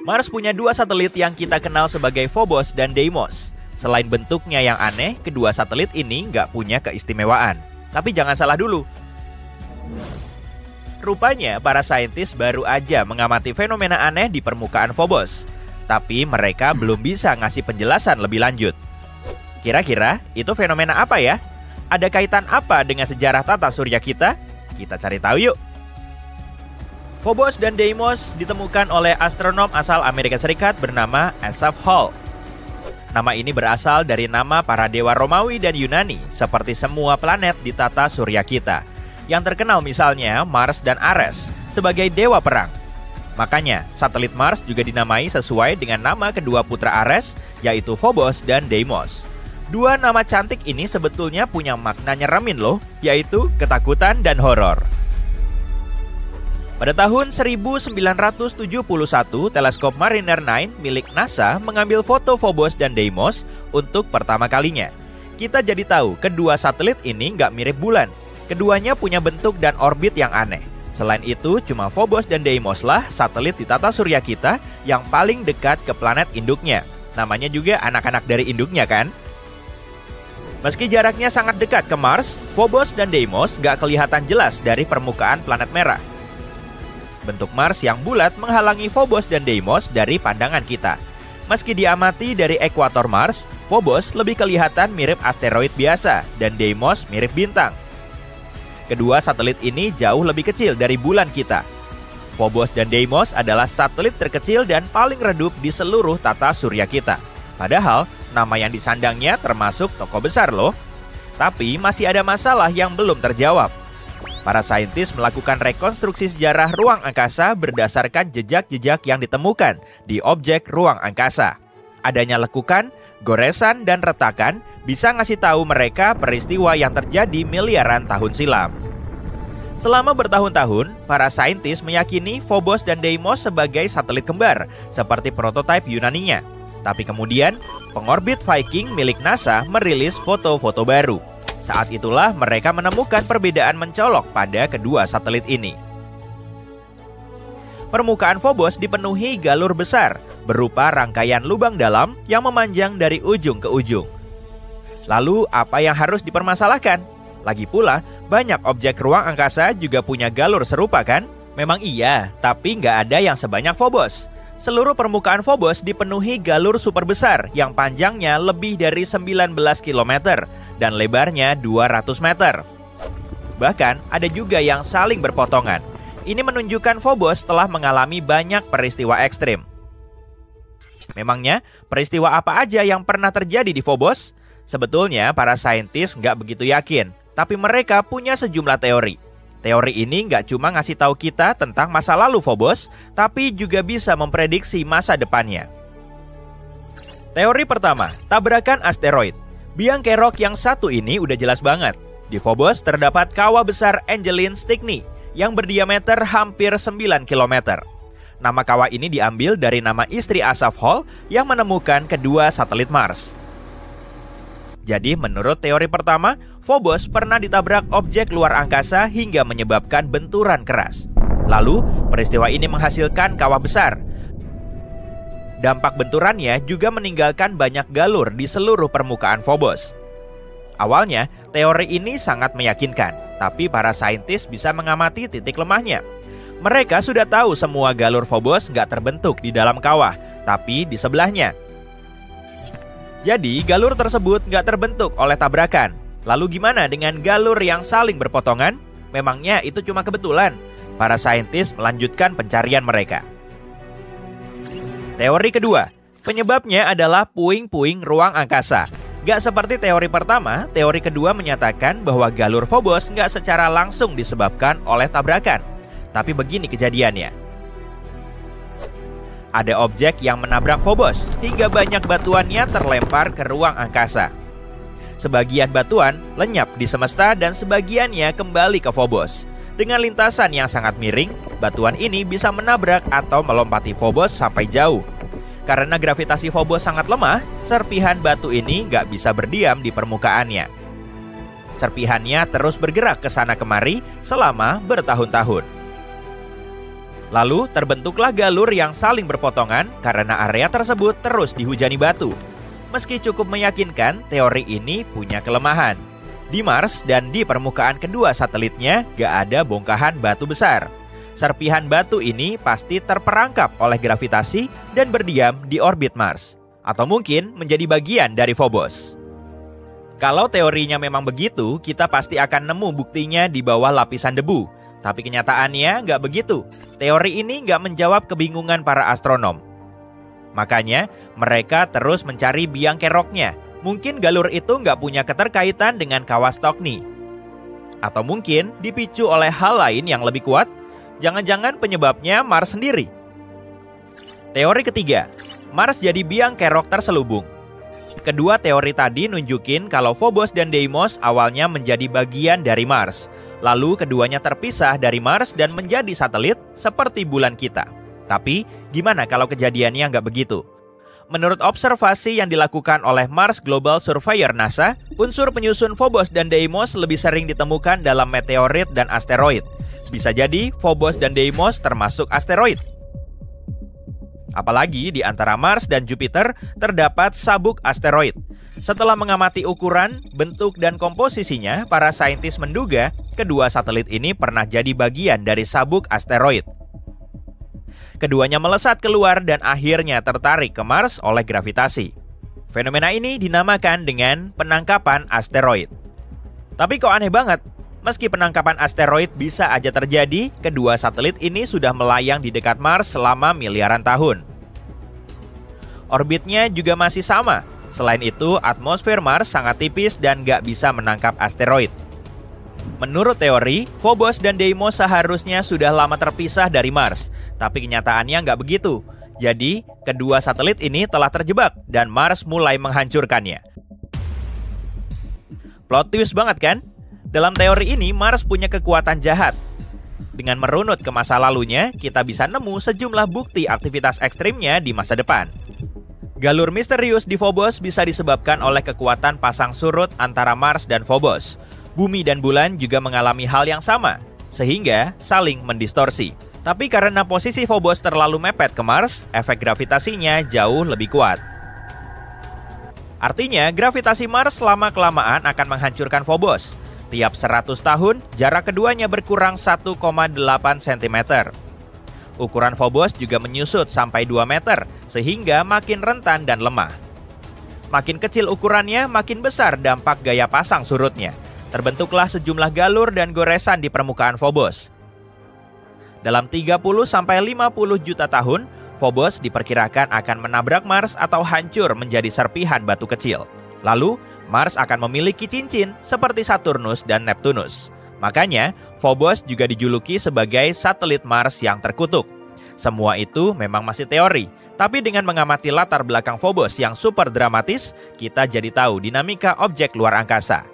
Mars punya dua satelit yang kita kenal sebagai Phobos dan Deimos. Selain bentuknya yang aneh, kedua satelit ini nggak punya keistimewaan. Tapi jangan salah dulu. Rupanya para saintis baru aja mengamati fenomena aneh di permukaan Phobos. Tapi mereka belum bisa ngasih penjelasan lebih lanjut. Kira-kira itu fenomena apa ya? Ada kaitan apa dengan sejarah tata surya kita? Kita cari tahu yuk. Phobos dan Deimos ditemukan oleh astronom asal Amerika Serikat bernama Asaph Hall. Nama ini berasal dari nama para dewa Romawi dan Yunani, seperti semua planet di tata surya kita. Yang terkenal misalnya Mars dan Ares sebagai dewa perang. Makanya, satelit Mars juga dinamai sesuai dengan nama kedua putra Ares, yaitu Phobos dan Deimos. Dua nama cantik ini sebetulnya punya makna nyeremin loh, yaitu ketakutan dan horor. Pada tahun 1971, teleskop Mariner 9 milik NASA mengambil foto Phobos dan Deimos untuk pertama kalinya. Kita jadi tahu kedua satelit ini nggak mirip bulan. Keduanya punya bentuk dan orbit yang aneh. Selain itu, cuma Phobos dan Deimos lah satelit di tata surya kita yang paling dekat ke planet induknya. Namanya juga anak-anak dari induknya kan? Meski jaraknya sangat dekat ke Mars, Phobos dan Deimos nggak kelihatan jelas dari permukaan planet merah. Bentuk Mars yang bulat menghalangi Phobos dan Deimos dari pandangan kita. Meski diamati dari ekuator Mars, Phobos lebih kelihatan mirip asteroid biasa dan Deimos mirip bintang. Kedua satelit ini jauh lebih kecil dari bulan kita. Phobos dan Deimos adalah satelit terkecil dan paling redup di seluruh tata surya kita. Padahal, nama yang disandangnya termasuk tokoh besar loh. Tapi masih ada masalah yang belum terjawab. Para saintis melakukan rekonstruksi sejarah ruang angkasa berdasarkan jejak-jejak yang ditemukan di objek ruang angkasa. Adanya lekukan, goresan, dan retakan bisa ngasih tahu mereka peristiwa yang terjadi miliaran tahun silam. Selama bertahun-tahun, para saintis meyakini Phobos dan Deimos sebagai satelit kembar, seperti prototipe Yunaninya. Tapi kemudian, pengorbit Viking milik NASA merilis foto-foto baru. Saat itulah mereka menemukan perbedaan mencolok pada kedua satelit ini. Permukaan Phobos dipenuhi galur besar, berupa rangkaian lubang dalam yang memanjang dari ujung ke ujung. Lalu, apa yang harus dipermasalahkan? Lagi pula, banyak objek ruang angkasa juga punya galur serupa kan? Memang iya, tapi nggak ada yang sebanyak Phobos. Seluruh permukaan Phobos dipenuhi galur super besar yang panjangnya lebih dari 19 km dan lebarnya 200 meter. Bahkan, ada juga yang saling berpotongan. Ini menunjukkan Phobos telah mengalami banyak peristiwa ekstrim. Memangnya, peristiwa apa aja yang pernah terjadi di Phobos? Sebetulnya, para saintis nggak begitu yakin, tapi mereka punya sejumlah teori. Teori ini nggak cuma ngasih tahu kita tentang masa lalu Phobos, tapi juga bisa memprediksi masa depannya. Teori pertama, tabrakan asteroid. Biang kerok yang satu ini udah jelas banget. Di Phobos terdapat kawah besar Angeline Stickney yang berdiameter hampir 9 km. Nama kawah ini diambil dari nama istri Asaph Hall yang menemukan kedua satelit Mars. Jadi menurut teori pertama, Phobos pernah ditabrak objek luar angkasa hingga menyebabkan benturan keras. Lalu, peristiwa ini menghasilkan kawah besar. Dampak benturannya juga meninggalkan banyak galur di seluruh permukaan Phobos. Awalnya, teori ini sangat meyakinkan, tapi para saintis bisa mengamati titik lemahnya. Mereka sudah tahu semua galur Phobos nggak terbentuk di dalam kawah, tapi di sebelahnya. Jadi, galur tersebut nggak terbentuk oleh tabrakan. Lalu gimana dengan galur yang saling berpotongan? Memangnya itu cuma kebetulan? Para saintis melanjutkan pencarian mereka. Teori kedua, penyebabnya adalah puing-puing ruang angkasa. Gak seperti teori pertama, teori kedua menyatakan bahwa galur Phobos nggak secara langsung disebabkan oleh tabrakan. Tapi begini kejadiannya. Ada objek yang menabrak Phobos, hingga banyak batuannya terlempar ke ruang angkasa. Sebagian batuan lenyap di semesta dan sebagiannya kembali ke Phobos. Dengan lintasan yang sangat miring, batuan ini bisa menabrak atau melompati Phobos sampai jauh. Karena gravitasi Phobos sangat lemah, serpihan batu ini nggak bisa berdiam di permukaannya. Serpihannya terus bergerak ke sana kemari selama bertahun-tahun. Lalu terbentuklah galur yang saling berpotongan karena area tersebut terus dihujani batu. Meski cukup meyakinkan, teori ini punya kelemahan. Di Mars dan di permukaan kedua satelitnya gak ada bongkahan batu besar. Serpihan batu ini pasti terperangkap oleh gravitasi dan berdiam di orbit Mars. Atau mungkin menjadi bagian dari Phobos. Kalau teorinya memang begitu, kita pasti akan nemu buktinya di bawah lapisan debu. Tapi kenyataannya nggak begitu. Teori ini nggak menjawab kebingungan para astronom. Makanya, mereka terus mencari biang keroknya. Mungkin galur itu nggak punya keterkaitan dengan kawah Stokny. Atau mungkin dipicu oleh hal lain yang lebih kuat. Jangan-jangan penyebabnya Mars sendiri. Teori ketiga, Mars jadi biang kerok terselubung. Kedua teori tadi nunjukin kalau Phobos dan Deimos awalnya menjadi bagian dari Mars. Lalu keduanya terpisah dari Mars dan menjadi satelit seperti bulan kita. Tapi gimana kalau kejadiannya nggak begitu? Menurut observasi yang dilakukan oleh Mars Global Surveyor NASA, unsur penyusun Phobos dan Deimos lebih sering ditemukan dalam meteorit dan asteroid. Bisa jadi Phobos dan Deimos termasuk asteroid. Apalagi di antara Mars dan Jupiter terdapat sabuk asteroid. Setelah mengamati ukuran, bentuk, dan komposisinya, para saintis menduga kedua satelit ini pernah jadi bagian dari sabuk asteroid. Keduanya melesat keluar dan akhirnya tertarik ke Mars oleh gravitasi. Fenomena ini dinamakan dengan penangkapan asteroid. Tapi kok aneh banget? Meski penangkapan asteroid bisa aja terjadi, kedua satelit ini sudah melayang di dekat Mars selama miliaran tahun. Orbitnya juga masih sama. Selain itu, atmosfer Mars sangat tipis dan gak bisa menangkap asteroid. Menurut teori, Phobos dan Deimos seharusnya sudah lama terpisah dari Mars. Tapi kenyataannya gak begitu. Jadi, kedua satelit ini telah terjebak dan Mars mulai menghancurkannya. Plot twist banget kan? Dalam teori ini, Mars punya kekuatan jahat. Dengan merunut ke masa lalunya, kita bisa nemu sejumlah bukti aktivitas ekstrimnya di masa depan. Galur misterius di Phobos bisa disebabkan oleh kekuatan pasang surut antara Mars dan Phobos. Bumi dan bulan juga mengalami hal yang sama, sehingga saling mendistorsi. Tapi karena posisi Phobos terlalu mepet ke Mars, efek gravitasinya jauh lebih kuat. Artinya, gravitasi Mars lama-kelamaan akan menghancurkan Phobos. Tiap 100 tahun, jarak keduanya berkurang 1,8 cm. Ukuran Phobos juga menyusut sampai 2 meter, sehingga makin rentan dan lemah. Makin kecil ukurannya, makin besar dampak gaya pasang surutnya. Terbentuklah sejumlah galur dan goresan di permukaan Phobos. Dalam 30-50 juta tahun, Phobos diperkirakan akan menabrak Mars atau hancur menjadi serpihan batu kecil. Lalu, Mars akan memiliki cincin seperti Saturnus dan Neptunus. Makanya, Phobos juga dijuluki sebagai satelit Mars yang terkutuk. Semua itu memang masih teori, tapi dengan mengamati latar belakang Phobos yang super dramatis, kita jadi tahu dinamika objek luar angkasa.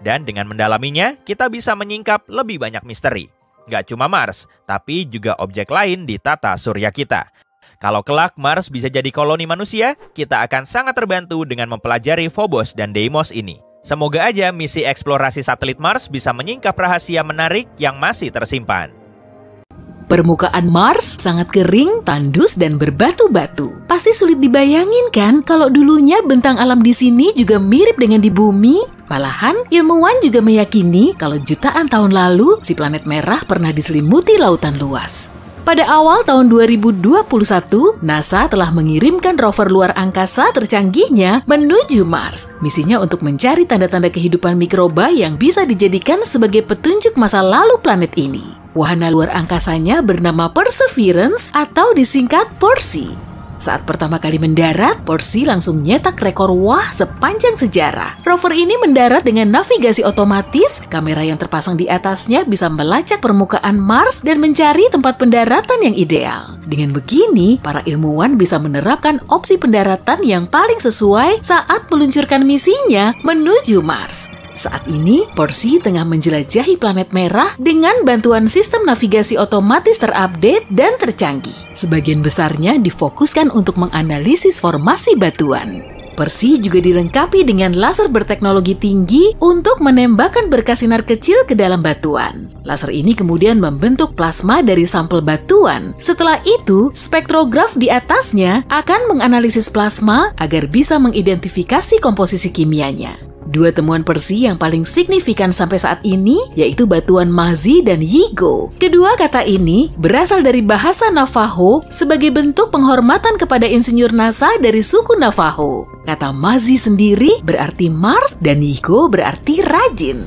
Dan dengan mendalaminya, kita bisa menyingkap lebih banyak misteri. Nggak cuma Mars, tapi juga objek lain di tata surya kita. Kalau kelak Mars bisa jadi koloni manusia, kita akan sangat terbantu dengan mempelajari Phobos dan Deimos ini. Semoga aja misi eksplorasi satelit Mars bisa menyingkap rahasia menarik yang masih tersimpan. Permukaan Mars sangat kering, tandus, dan berbatu-batu. Pasti sulit dibayangin kan kalau dulunya bentang alam di sini juga mirip dengan di bumi? Malahan, ilmuwan juga meyakini kalau jutaan tahun lalu si planet merah pernah diselimuti lautan luas. Pada awal tahun 2021, NASA telah mengirimkan rover luar angkasa tercanggihnya menuju Mars. Misinya untuk mencari tanda-tanda kehidupan mikroba yang bisa dijadikan sebagai petunjuk masa lalu planet ini. Wahana luar angkasanya bernama Perseverance atau disingkat PERSI. Saat pertama kali mendarat, PERSI langsung nyetak rekor wah sepanjang sejarah. Rover ini mendarat dengan navigasi otomatis, kamera yang terpasang di atasnya bisa melacak permukaan Mars dan mencari tempat pendaratan yang ideal. Dengan begini, para ilmuwan bisa menerapkan opsi pendaratan yang paling sesuai saat meluncurkan misinya menuju Mars. Saat ini, PERSI tengah menjelajahi planet merah dengan bantuan sistem navigasi otomatis terupdate dan tercanggih. Sebagian besarnya difokuskan untuk menganalisis formasi batuan. Percy juga dilengkapi dengan laser berteknologi tinggi untuk menembakkan berkas sinar kecil ke dalam batuan. Laser ini kemudian membentuk plasma dari sampel batuan. Setelah itu, spektrograf di atasnya akan menganalisis plasma agar bisa mengidentifikasi komposisi kimianya. Dua temuan Percy yang paling signifikan sampai saat ini yaitu batuan Mahzi dan Yigo. Kedua kata ini berasal dari bahasa Navajo sebagai bentuk penghormatan kepada insinyur NASA dari suku Navajo. Kata Mahzi sendiri berarti Mars dan Yigo berarti rajin.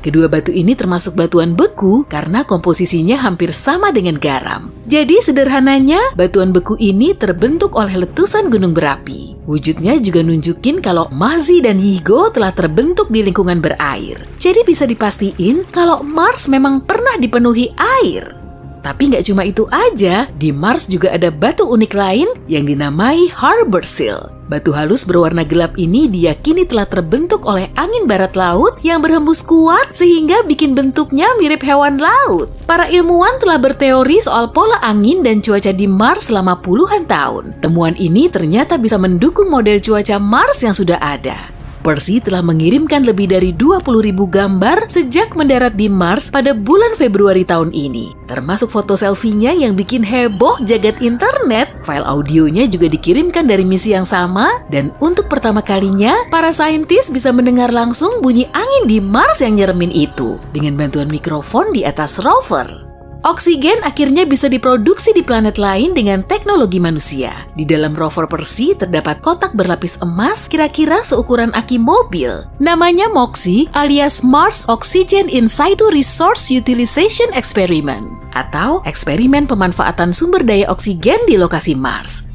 Kedua batu ini termasuk batuan beku karena komposisinya hampir sama dengan garam. Jadi sederhananya, batuan beku ini terbentuk oleh letusan gunung berapi. Wujudnya juga nunjukin kalau Mahzi dan Yigo telah terbentuk di lingkungan berair. Jadi bisa dipastiin kalau Mars memang pernah dipenuhi air. Tapi nggak cuma itu aja, di Mars juga ada batu unik lain yang dinamai Harbor Seal. Batu halus berwarna gelap ini diyakini telah terbentuk oleh angin barat laut yang berhembus kuat sehingga bikin bentuknya mirip hewan laut. Para ilmuwan telah berteori soal pola angin dan cuaca di Mars selama puluhan tahun. Temuan ini ternyata bisa mendukung model cuaca Mars yang sudah ada. Percy telah mengirimkan lebih dari 20.000 gambar sejak mendarat di Mars pada bulan Februari tahun ini. Termasuk foto selfie-nya yang bikin heboh jagat internet. File audionya juga dikirimkan dari misi yang sama. Dan untuk pertama kalinya, para saintis bisa mendengar langsung bunyi angin di Mars yang nyeremin itu dengan bantuan mikrofon di atas rover. Oksigen akhirnya bisa diproduksi di planet lain dengan teknologi manusia. Di dalam rover Percy terdapat kotak berlapis emas kira-kira seukuran aki mobil. Namanya MOXIE alias Mars Oxygen In Situ Resource Utilization Experiment atau eksperimen pemanfaatan sumber daya oksigen di lokasi Mars.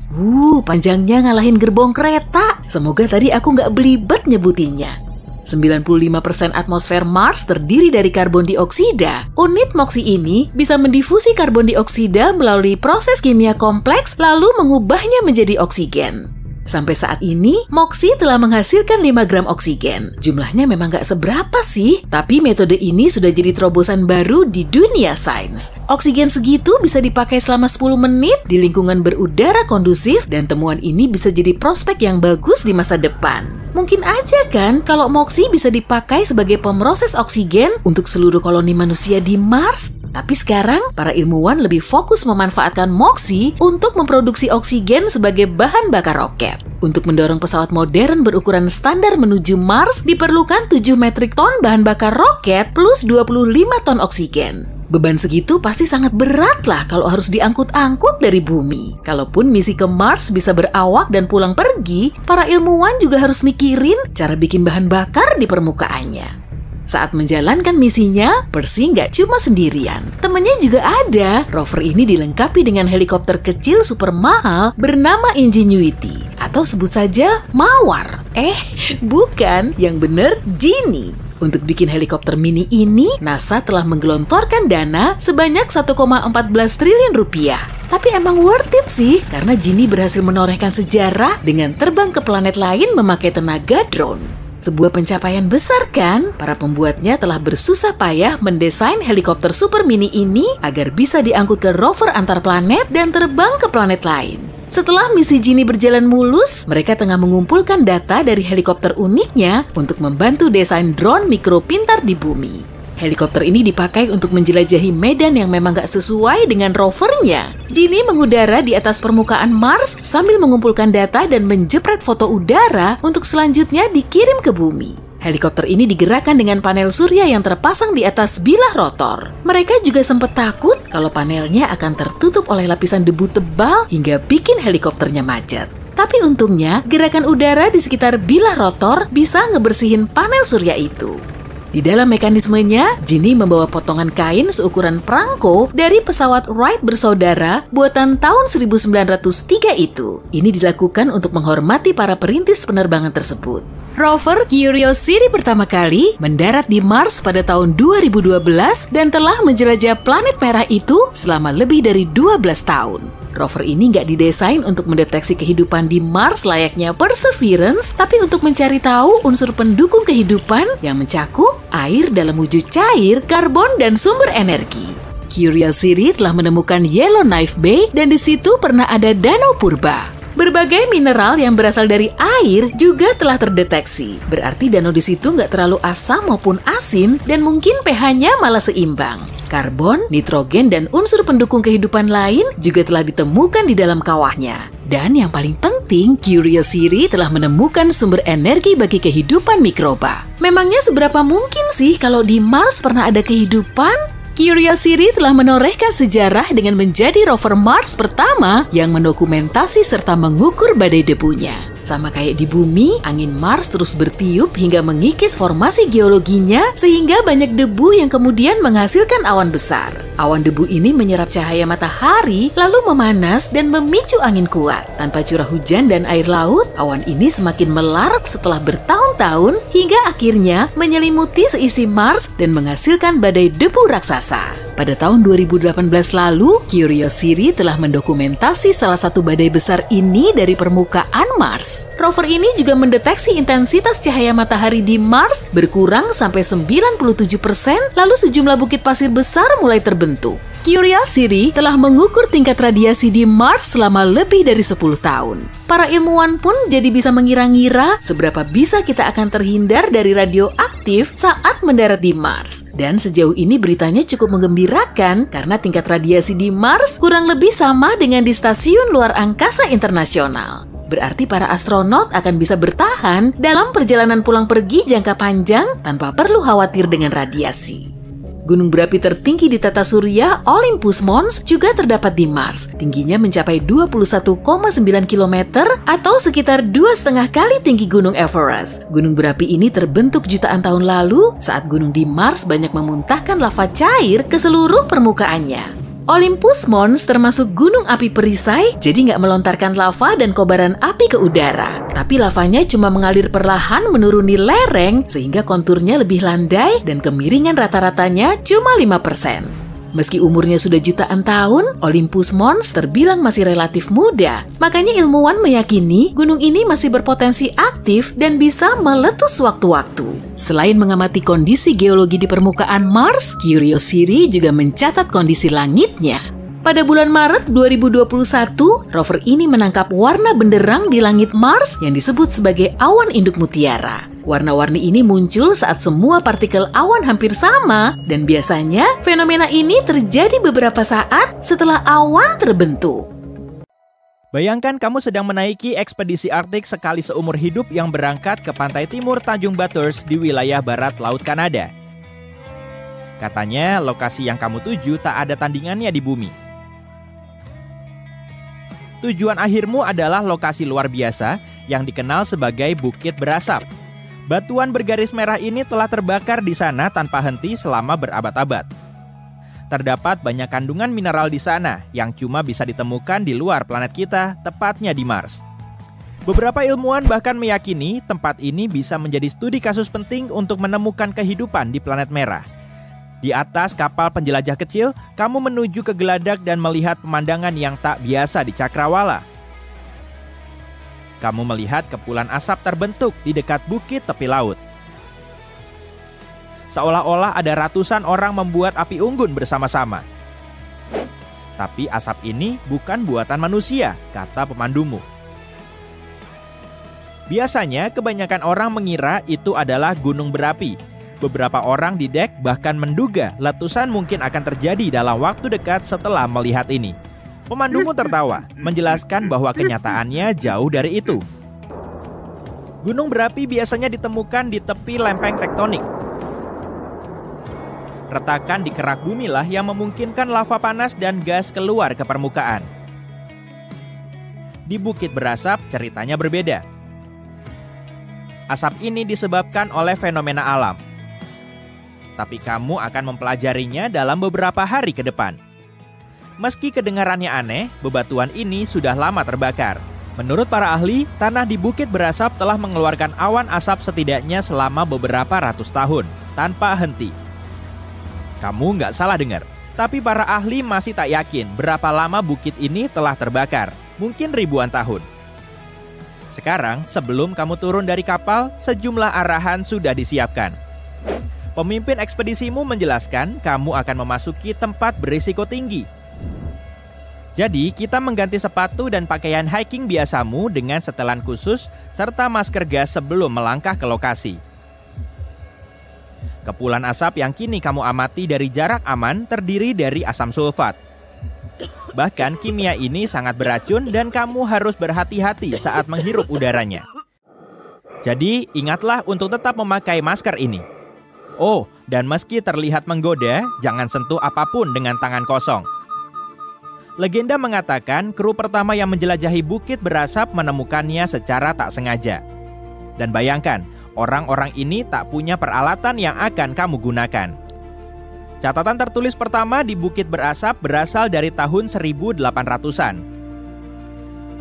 Panjangnya ngalahin gerbong kereta. Semoga tadi aku nggak belibet nyebutinnya. 95% atmosfer Mars terdiri dari karbon dioksida. Unit MOXIE ini bisa mendifusi karbon dioksida melalui proses kimia kompleks lalu mengubahnya menjadi oksigen. Sampai saat ini, MOXIE telah menghasilkan 5 gram oksigen. Jumlahnya memang gak seberapa sih, tapi metode ini sudah jadi terobosan baru di dunia sains. Oksigen segitu bisa dipakai selama 10 menit di lingkungan berudara kondusif dan temuan ini bisa jadi prospek yang bagus di masa depan. Mungkin aja kan kalau MOXIE bisa dipakai sebagai pemroses oksigen untuk seluruh koloni manusia di Mars. Tapi sekarang, para ilmuwan lebih fokus memanfaatkan MOXIE untuk memproduksi oksigen sebagai bahan bakar roket. Untuk mendorong pesawat modern berukuran standar menuju Mars, diperlukan 7 metrik ton bahan bakar roket plus 25 ton oksigen. Beban segitu pasti sangat berat lah kalau harus diangkut-angkut dari bumi. Kalaupun misi ke Mars bisa berawak dan pulang pergi, para ilmuwan juga harus mikirin cara bikin bahan bakar di permukaannya. Saat menjalankan misinya, Percy nggak cuma sendirian. Temannya juga ada. Rover ini dilengkapi dengan helikopter kecil super mahal bernama Ingenuity. Atau sebut saja Mawar. Bukan, yang bener Genie. Untuk bikin helikopter mini ini, NASA telah menggelontorkan dana sebanyak 1,14 triliun rupiah. Tapi emang worth it sih, karena Genie berhasil menorehkan sejarah dengan terbang ke planet lain memakai tenaga drone. Sebuah pencapaian besar kan? Para pembuatnya telah bersusah payah mendesain helikopter super mini ini agar bisa diangkut ke rover antar planet dan terbang ke planet lain. Setelah misi Genie berjalan mulus, mereka tengah mengumpulkan data dari helikopter uniknya untuk membantu desain drone mikro pintar di bumi. Helikopter ini dipakai untuk menjelajahi medan yang memang gak sesuai dengan rovernya. Genie mengudara di atas permukaan Mars sambil mengumpulkan data dan menjepret foto udara untuk selanjutnya dikirim ke bumi. Helikopter ini digerakkan dengan panel surya yang terpasang di atas bilah rotor. Mereka juga sempat takut kalau panelnya akan tertutup oleh lapisan debu tebal hingga bikin helikopternya macet. Tapi untungnya, gerakan udara di sekitar bilah rotor bisa ngebersihin panel surya itu. Di dalam mekanismenya, Genie membawa potongan kain seukuran perangko dari pesawat Wright bersaudara buatan tahun 1903 itu. Ini dilakukan untuk menghormati para perintis penerbangan tersebut. Rover Curiosity pertama kali mendarat di Mars pada tahun 2012 dan telah menjelajah planet merah itu selama lebih dari 12 tahun. Rover ini nggak didesain untuk mendeteksi kehidupan di Mars layaknya Perseverance, tapi untuk mencari tahu unsur pendukung kehidupan yang mencakup air dalam wujud cair, karbon, dan sumber energi. Curiosity telah menemukan Yellowknife Bay dan di situ pernah ada danau purba. Berbagai mineral yang berasal dari air juga telah terdeteksi. Berarti danau di situ nggak terlalu asam maupun asin dan mungkin pH-nya malah seimbang. Karbon, nitrogen, dan unsur pendukung kehidupan lain juga telah ditemukan di dalam kawahnya. Dan yang paling penting, Curiosity telah menemukan sumber energi bagi kehidupan mikroba. Memangnya seberapa mungkin sih kalau di Mars pernah ada kehidupan? Curiosity telah menorehkan sejarah dengan menjadi rover Mars pertama yang mendokumentasi serta mengukur badai debunya. Sama kayak di bumi, angin Mars terus bertiup hingga mengikis formasi geologinya sehingga banyak debu yang kemudian menghasilkan awan besar. Awan debu ini menyerap cahaya matahari lalu memanas dan memicu angin kuat. Tanpa curah hujan dan air laut, awan ini semakin melarat setelah bertahun-tahun hingga akhirnya menyelimuti seisi Mars dan menghasilkan badai debu raksasa. Pada tahun 2018 lalu, Curiosity telah mendokumentasi salah satu badai besar ini dari permukaan Mars. Rover ini juga mendeteksi intensitas cahaya matahari di Mars berkurang sampai 97%, lalu sejumlah bukit pasir besar mulai terbentuk. Curiosity telah mengukur tingkat radiasi di Mars selama lebih dari 10 tahun. Para ilmuwan pun jadi bisa mengira-ngira seberapa bisa kita akan terhindar dari radioaktif saat mendarat di Mars. Dan sejauh ini beritanya cukup menggembirakan karena tingkat radiasi di Mars kurang lebih sama dengan di Stasiun Luar Angkasa Internasional. Berarti para astronot akan bisa bertahan dalam perjalanan pulang pergi jangka panjang tanpa perlu khawatir dengan radiasi. Gunung berapi tertinggi di tata surya, Olympus Mons, juga terdapat di Mars. Tingginya mencapai 21,9 km atau sekitar 2,5 kali tinggi Gunung Everest. Gunung berapi ini terbentuk jutaan tahun lalu saat gunung di Mars banyak memuntahkan lava cair ke seluruh permukaannya. Olympus Mons termasuk gunung api perisai, jadi nggak melontarkan lava dan kobaran api ke udara. Tapi lavanya cuma mengalir perlahan menuruni lereng sehingga konturnya lebih landai dan kemiringan rata-ratanya cuma 5%. Meski umurnya sudah jutaan tahun, Olympus Mons terbilang masih relatif muda. Makanya ilmuwan meyakini gunung ini masih berpotensi aktif dan bisa meletus sewaktu-waktu. Selain mengamati kondisi geologi di permukaan Mars, Curiosity juga mencatat kondisi langitnya. Pada bulan Maret 2021, rover ini menangkap warna benderang di langit Mars yang disebut sebagai awan induk mutiara. Warna-warni ini muncul saat semua partikel awan hampir sama, dan biasanya fenomena ini terjadi beberapa saat setelah awan terbentuk. Bayangkan kamu sedang menaiki ekspedisi Arktik sekali seumur hidup yang berangkat ke pantai timur Tanjung Bathurst di wilayah barat Laut Kanada. Katanya lokasi yang kamu tuju tak ada tandingannya di bumi. Tujuan akhirmu adalah lokasi luar biasa yang dikenal sebagai Bukit Berasap. Batuan bergaris merah ini telah terbakar di sana tanpa henti selama berabad-abad. Terdapat banyak kandungan mineral di sana yang cuma bisa ditemukan di luar planet kita, tepatnya di Mars. Beberapa ilmuwan bahkan meyakini tempat ini bisa menjadi studi kasus penting untuk menemukan kehidupan di planet merah. Di atas kapal penjelajah kecil, kamu menuju ke geladak dan melihat pemandangan yang tak biasa di Cakrawala. Kamu melihat kepulan asap terbentuk di dekat bukit tepi laut. Seolah-olah ada ratusan orang membuat api unggun bersama-sama. Tapi asap ini bukan buatan manusia, kata pemandumu. Biasanya kebanyakan orang mengira itu adalah gunung berapi. Beberapa orang di dek bahkan menduga letusan mungkin akan terjadi dalam waktu dekat setelah melihat ini. Pemandumu tertawa, menjelaskan bahwa kenyataannya jauh dari itu. Gunung berapi biasanya ditemukan di tepi lempeng tektonik. Retakan di kerak bumi lah yang memungkinkan lava panas dan gas keluar ke permukaan. Di Bukit Berasap ceritanya berbeda. Asap ini disebabkan oleh fenomena alam. Tapi kamu akan mempelajarinya dalam beberapa hari ke depan. Meski kedengarannya aneh, bebatuan ini sudah lama terbakar. Menurut para ahli, tanah di Bukit Berasap telah mengeluarkan awan asap setidaknya selama beberapa ratus tahun, tanpa henti. Kamu nggak salah dengar, tapi para ahli masih tak yakin berapa lama bukit ini telah terbakar, mungkin ribuan tahun. Sekarang, sebelum kamu turun dari kapal, sejumlah arahan sudah disiapkan. Pemimpin ekspedisimu menjelaskan kamu akan memasuki tempat berisiko tinggi. Jadi, kita mengganti sepatu dan pakaian hiking biasamu dengan setelan khusus serta masker gas sebelum melangkah ke lokasi. Kepulan asap yang kini kamu amati dari jarak aman terdiri dari asam sulfat. Bahkan kimia ini sangat beracun dan kamu harus berhati-hati saat menghirup udaranya. Jadi, ingatlah untuk tetap memakai masker ini. Oh, dan meski terlihat menggoda, jangan sentuh apapun dengan tangan kosong. Legenda mengatakan kru pertama yang menjelajahi bukit berasap menemukannya secara tak sengaja. Dan bayangkan, orang-orang ini tak punya peralatan yang akan kamu gunakan. Catatan tertulis pertama di bukit berasap berasal dari tahun 1800-an.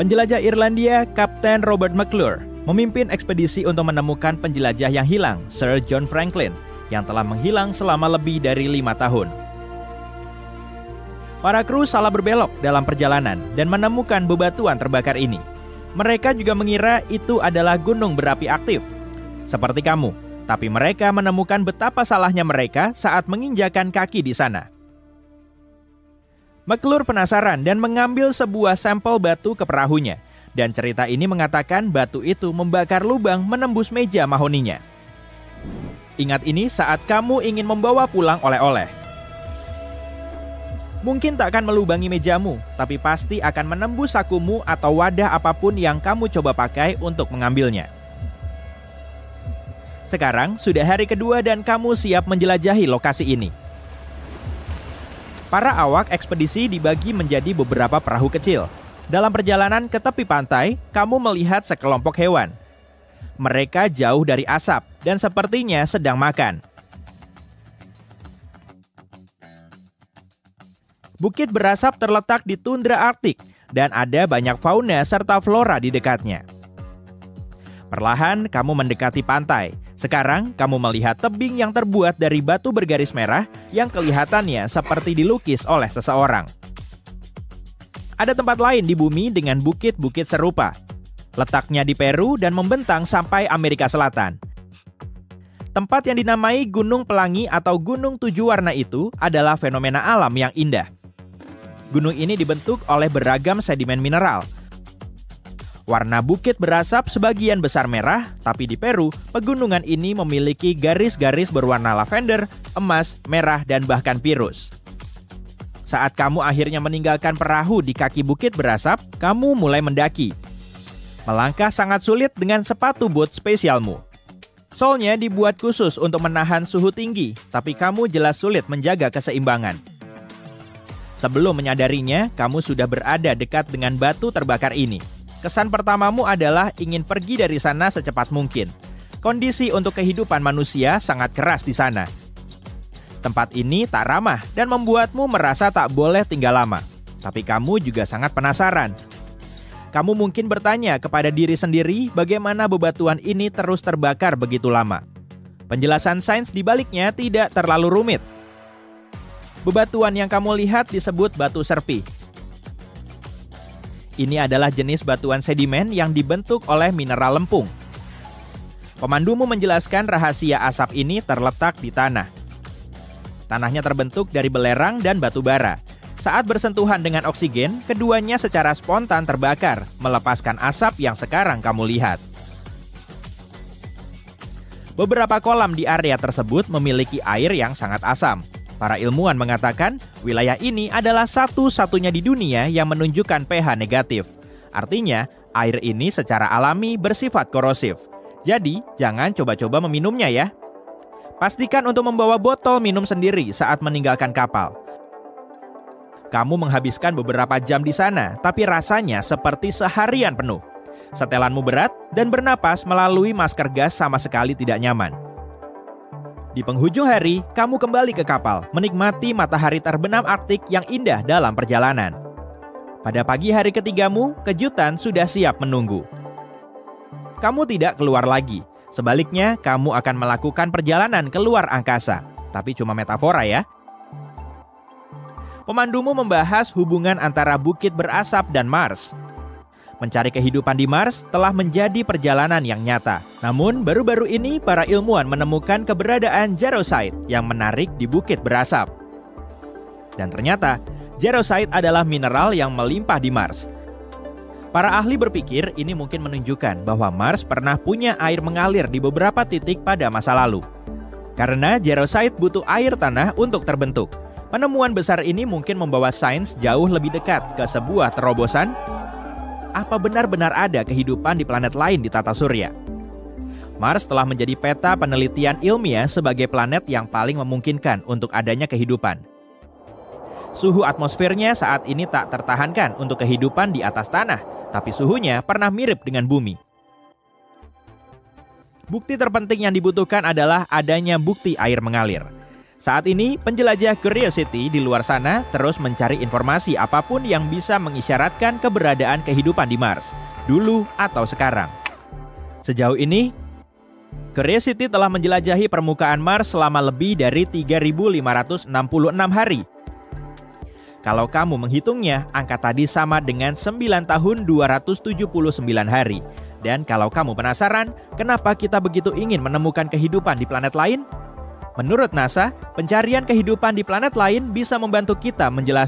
Penjelajah Irlandia, Kapten Robert McClure, memimpin ekspedisi untuk menemukan penjelajah yang hilang, Sir John Franklin, yang telah menghilang selama lebih dari 5 tahun. Para kru salah berbelok dalam perjalanan dan menemukan bebatuan terbakar ini. Mereka juga mengira itu adalah gunung berapi aktif, seperti kamu. Tapi mereka menemukan betapa salahnya mereka saat menginjakan kaki di sana. McClure penasaran dan mengambil sebuah sampel batu ke perahunya. Dan cerita ini mengatakan batu itu membakar lubang menembus meja mahoninya. Ingat ini saat kamu ingin membawa pulang oleh-oleh. Mungkin tak akan melubangi mejamu, tapi pasti akan menembus sakumu atau wadah apapun yang kamu coba pakai untuk mengambilnya. Sekarang sudah hari kedua dan kamu siap menjelajahi lokasi ini. Para awak ekspedisi dibagi menjadi beberapa perahu kecil. Dalam perjalanan ke tepi pantai, kamu melihat sekelompok hewan. Mereka jauh dari asap dan sepertinya sedang makan. Bukit berasap terletak di tundra Arktik dan ada banyak fauna serta flora di dekatnya. Perlahan kamu mendekati pantai. Sekarang kamu melihat tebing yang terbuat dari batu bergaris merah yang kelihatannya seperti dilukis oleh seseorang. Ada tempat lain di bumi dengan bukit-bukit serupa. Letaknya di Peru dan membentang sampai Amerika Selatan. Tempat yang dinamai Gunung Pelangi atau Gunung Tujuh Warna itu adalah fenomena alam yang indah. Gunung ini dibentuk oleh beragam sedimen mineral. Warna bukit berasap sebagian besar merah, tapi di Peru, pegunungan ini memiliki garis-garis berwarna lavender, emas, merah, dan bahkan pirus. Saat kamu akhirnya meninggalkan perahu di kaki bukit berasap, kamu mulai mendaki. Melangkah sangat sulit dengan sepatu boot spesialmu. Solnya dibuat khusus untuk menahan suhu tinggi, tapi kamu jelas sulit menjaga keseimbangan. Sebelum menyadarinya, kamu sudah berada dekat dengan batu terbakar ini. Kesan pertamamu adalah ingin pergi dari sana secepat mungkin. Kondisi untuk kehidupan manusia sangat keras di sana. Tempat ini tak ramah dan membuatmu merasa tak boleh tinggal lama. Tapi kamu juga sangat penasaran. Kamu mungkin bertanya kepada diri sendiri bagaimana bebatuan ini terus terbakar begitu lama. Penjelasan sains di baliknya tidak terlalu rumit. Bebatuan yang kamu lihat disebut batu serpi. Ini adalah jenis batuan sedimen yang dibentuk oleh mineral lempung. Pemandumu menjelaskan rahasia asap ini terletak di tanah. Tanahnya terbentuk dari belerang dan batu bara. Saat bersentuhan dengan oksigen, keduanya secara spontan terbakar, melepaskan asap yang sekarang kamu lihat. Beberapa kolam di area tersebut memiliki air yang sangat asam. Para ilmuwan mengatakan wilayah ini adalah satu-satunya di dunia yang menunjukkan pH negatif. Artinya, air ini secara alami bersifat korosif. Jadi, jangan coba-coba meminumnya ya. Pastikan untuk membawa botol minum sendiri saat meninggalkan kapal. Kamu menghabiskan beberapa jam di sana, tapi rasanya seperti seharian penuh. Setelanmu berat dan bernapas melalui masker gas sama sekali tidak nyaman. Di penghujung hari, kamu kembali ke kapal, menikmati matahari terbenam Arktik yang indah dalam perjalanan. Pada pagi hari ketigamu, kejutan sudah siap menunggu. Kamu tidak keluar lagi. Sebaliknya, kamu akan melakukan perjalanan keluar angkasa. Tapi cuma metafora ya. Pemandumu membahas hubungan antara bukit berasap dan Mars. Mencari kehidupan di Mars telah menjadi perjalanan yang nyata. Namun, baru-baru ini para ilmuwan menemukan keberadaan jarosite yang menarik di bukit berasap. Dan ternyata, Jarosite adalah mineral yang melimpah di Mars. Para ahli berpikir ini mungkin menunjukkan bahwa Mars pernah punya air mengalir di beberapa titik pada masa lalu. Karena jarosite butuh air tanah untuk terbentuk. Penemuan besar ini mungkin membawa sains jauh lebih dekat ke sebuah terobosan. Apa benar-benar ada kehidupan di planet lain di tata surya? Mars telah menjadi peta penelitian ilmiah sebagai planet yang paling memungkinkan untuk adanya kehidupan. Suhu atmosfernya saat ini tak tertahankan untuk kehidupan di atas tanah, tapi suhunya pernah mirip dengan bumi. Bukti terpenting yang dibutuhkan adalah adanya bukti air mengalir. Saat ini, penjelajah Curiosity di luar sana terus mencari informasi apapun yang bisa mengisyaratkan keberadaan kehidupan di Mars, dulu atau sekarang. Sejauh ini, Curiosity telah menjelajahi permukaan Mars selama lebih dari 3.566 hari. Kalau kamu menghitungnya, angka tadi sama dengan 9 tahun 279 hari. Dan kalau kamu penasaran, kenapa kita begitu ingin menemukan kehidupan di planet lain? Menurut NASA, pencarian kehidupan di planet lain bisa membantu kita menjelaskan